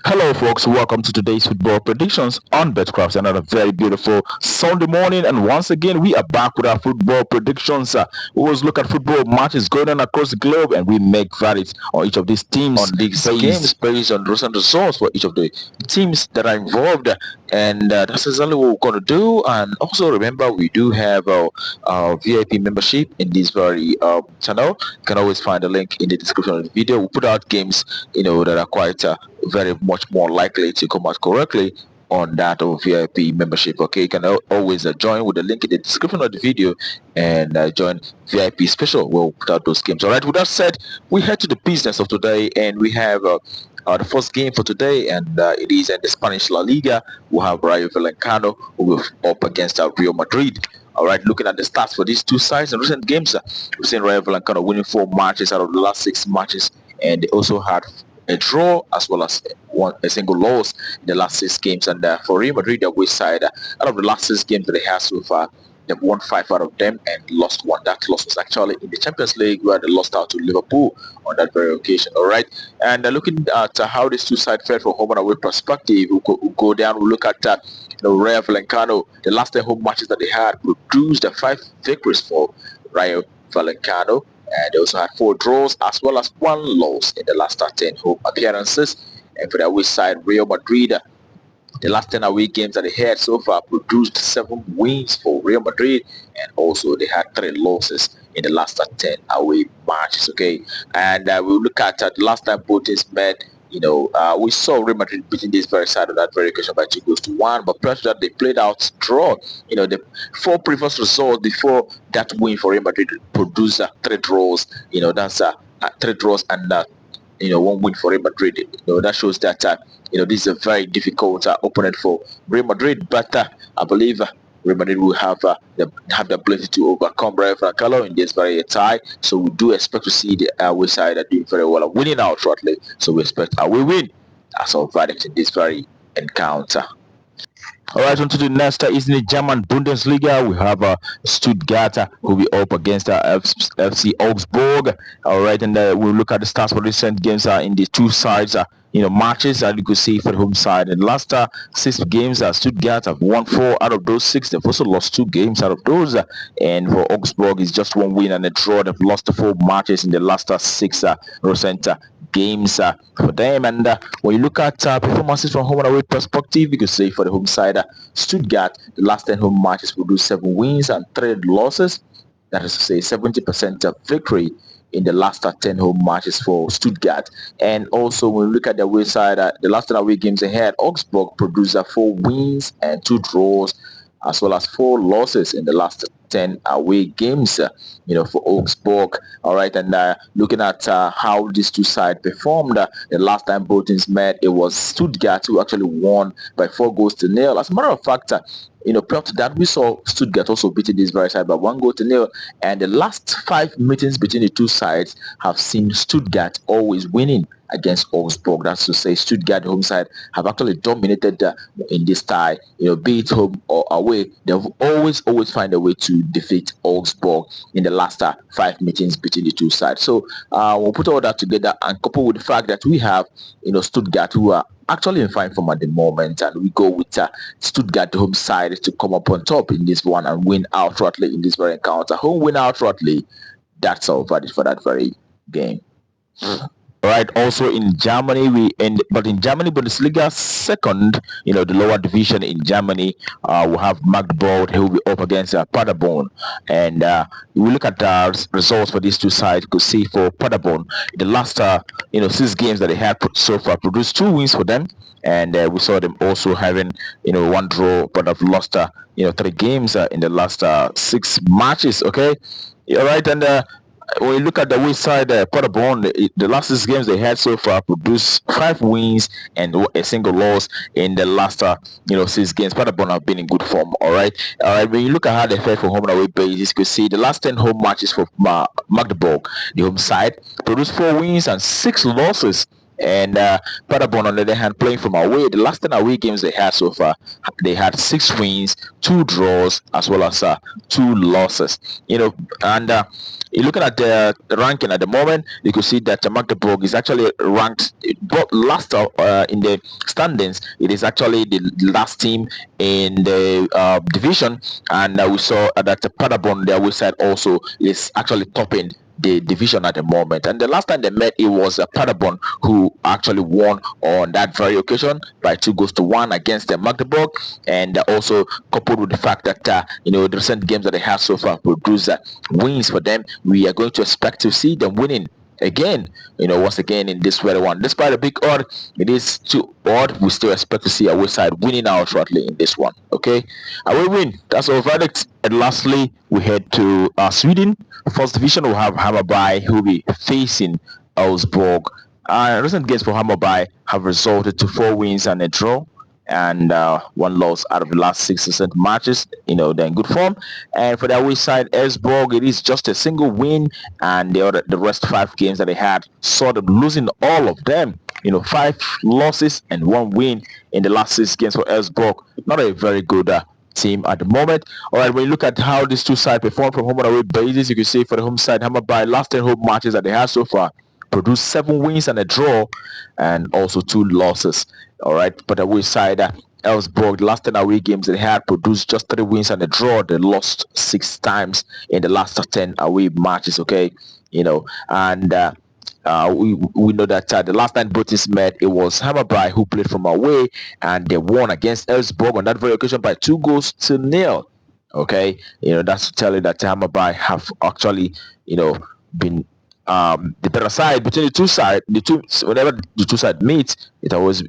Hello, folks. Welcome to today's football predictions on BetCraft. Another very beautiful Sunday morning, and once again, we are back with our football predictions. We always look at football matches going on across the globe, and we make verdicts on each of these teams On these based games based on recent results for each of the teams that are involved, and that's exactly what we're going to do. And also remember, we do have our VIP membership in this very channel. You can always find a link in the description of the video. We put out games, that are quite very much more likely to come out correctly on that of VIP membership. Okay, you can always join with the link in the description of the video and join VIP special. We'll put out those games. All right. With that said, we head to the business of today, and we have the first game for today, and it is in the Spanish La Liga. We have Rayo Vallecano who will up against Real Madrid. All right, looking at the stats for these two sides in recent games, we've seen Rayo Vallecano winning 4 matches out of the last 6 matches, and they also had a draw as well as a single loss in the last 6 games. And for Real Madrid, their away side, out of the last 6 games that they have so far, they've won 5 out of them and lost one. That loss was actually in the Champions League where they lost out to Liverpool on that very occasion. All right, and looking at how these two sides fared from home and away perspective, we'll go down. We'll look at Rayo Vallecano. The last 10 home matches that they had produced 5 victories for Rayo Vallecano, and they also had 4 draws as well as 1 loss in the last 10 home appearances. And for the away side, Real Madrid, the last 10 away games that they had so far produced 7 wins for Real Madrid, and also they had 3 losses in the last 10 away matches. Okay, and we'll look at the last time both teams met. We saw Real Madrid beating this very side of that very occasion by 2 goals to 1. But prior to that, they played out draw. The 4 previous results before that win for Real Madrid produced 3 draws. That's 3 draws and 1 win for Real Madrid. That shows that this is a very difficult opponent for Real Madrid. But I believe Real Madrid will have the ability to overcome Rayo Vallecano in this very tie. So we do expect to see the away side doing very well, winning out shortly. So we expect a win as our verdict in this very encounter. All right, on to the next is in the German Bundesliga. We have Stuttgart who will be up against FC Augsburg. All right, and we'll look at the stats for recent games in the two sides. Matches that you could see for the home side. In the last 6 games, Stuttgart have won 4 out of those 6. They've also lost 2 games out of those. And for Augsburg, it's just 1 win and a draw. They've lost 4 matches in the last 6 recent games for them. And when you look at performances from home and away perspective, you could say for the home side, Stuttgart, the last 10 home matches produced 7 wins and 3 losses. That is to say 70% of victory in the last 10 home matches for Stuttgart. And also when we look at the away side, the last 10 away games they had, Augsburg produced 4 wins and 2 draws as well as 4 losses in the last 10 away games, for Augsburg. All right, and looking at how these two sides performed, the last time both teams met, it was Stuttgart who actually won by 4 goals to 0. As a matter of fact, prior to that, we saw Stuttgart also beating this very side by 1 goal to 0. And the last 5 meetings between the two sides have seen Stuttgart always winning against Augsburg. That's to say, Stuttgart, the home side, have actually dominated in this tie. Be it home or away, they've always find a way to defeat Augsburg in the last 5 meetings between the two sides. So we'll put all that together and couple with the fact that we have, Stuttgart who are actually in fine form at the moment, and we go with Stuttgart, the home side, to come up on top in this one and win outrightly in this very encounter. Home win outrightly. That's all valid for that very game. Right. Also in Germany, but in Germany Bundesliga second, the lower division in Germany, we have Magdeburg who will be up against Paderborn, and we look at the results for these two sides. You could see for Paderborn, the last 6 games that they had so far produced 2 wins for them, and we saw them also having 1 draw, but have lost 3 games in the last 6 matches. Okay, all right, and when you look at the away side, Paderborn, the last 6 games they had so far produced 5 wins and a single loss in the last 6 games. Paderborn have been in good form. All right. When you look at how they fared for home and away basis, you can see the last 10 home matches for Magdeburg, the home side, produced 4 wins and 6 losses. And Paderborn, on the other hand, playing from away. The last 10 away games they had so far, they had 6 wins, 2 draws, as well as 2 losses. And you're looking at the ranking at the moment, you could see that Magdeburg is actually ranked but last in the standings. It is actually the last team in the division, and we saw that Paderborn, their website, also is actually topping the division at the moment. And the last time they met, it was Paderborn who actually won on that very occasion by 2 goals to 1 against the Magdeburg. And also coupled with the fact that the recent games that they have so far produced wins for them, we are going to expect to see them winning again, once again in this very one. Despite a big odd, it is too odd. We still expect to see our side winning out shortly in this one. Okay, I will win. That's our verdict. And lastly, we head to Sweden. First division, we'll have Hammarby, who will be facing Elfsborg. Recent games for Hammarby have resulted to 4 wins and a draw, and 1 loss out of the last 6 recent matches. They're in good form. And for the away side, Elfsborg, it is just a single win, and the rest 5 games that they had saw them losing all of them. 5 losses and 1 win in the last 6 games for Elfsborg. Not a very good team at the moment. All right, when you look at how these two sides perform from home and away basis, you can see for the home side, Hammarby, last 10 home matches that they have so far produced 7 wins and a draw, and also 2 losses. All right, but the away side, Elfsborg, the last 10 away games they had produced just 3 wins and a draw. They lost 6 times in the last 10 away matches. Okay, and we know that the last time both teams met, it was Hammarby who played from away, and they won against Elfsborg on that very occasion by 2 goals to 0. Okay, that's to tell you that Hammarby have actually been the better side between the two sides. Whenever the two sides meet, it always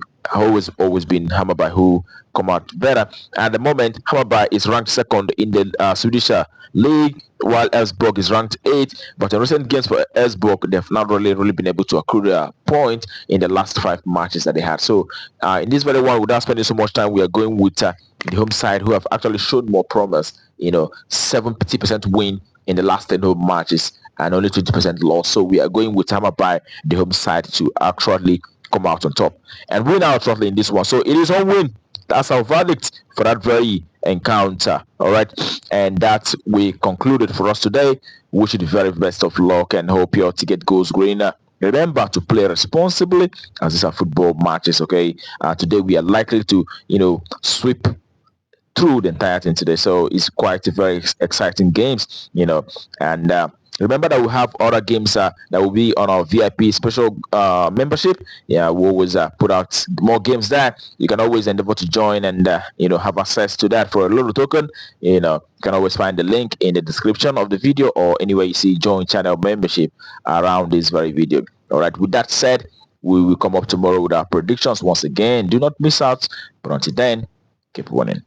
been Hammarby who come out better. At the moment, Hammarby is ranked second in the Swedish league, while Elfsborg is ranked 8th. But in recent games for Elfsborg, they've not really been able to accrue a point in the last 5 matches that they had. So in this very one, without spending so much time, we are going with the home side, who have actually shown more promise. 70% win in the last 10 home matches and only 20% loss. So we are going with Hammarby, the home side, to actually come out on top and win out shortly in this one. So it is on win. That's our verdict for that very encounter. All right, and that we concluded for us today. Wish you the very best of luck and hope your ticket goes greener. Remember to play responsibly, as these are football matches. Okay, today we are likely to sweep through the entire thing today, so it's quite a very exciting games, and remember that we have other games that will be on our VIP special membership. Yeah, we always put out more games there. You can always endeavor to join and have access to that for a little token. You can always find the link in the description of the video or anywhere you see join channel membership around this very video. All right, with that said, we will come up tomorrow with our predictions once again. Do not miss out, but until then, keep winning.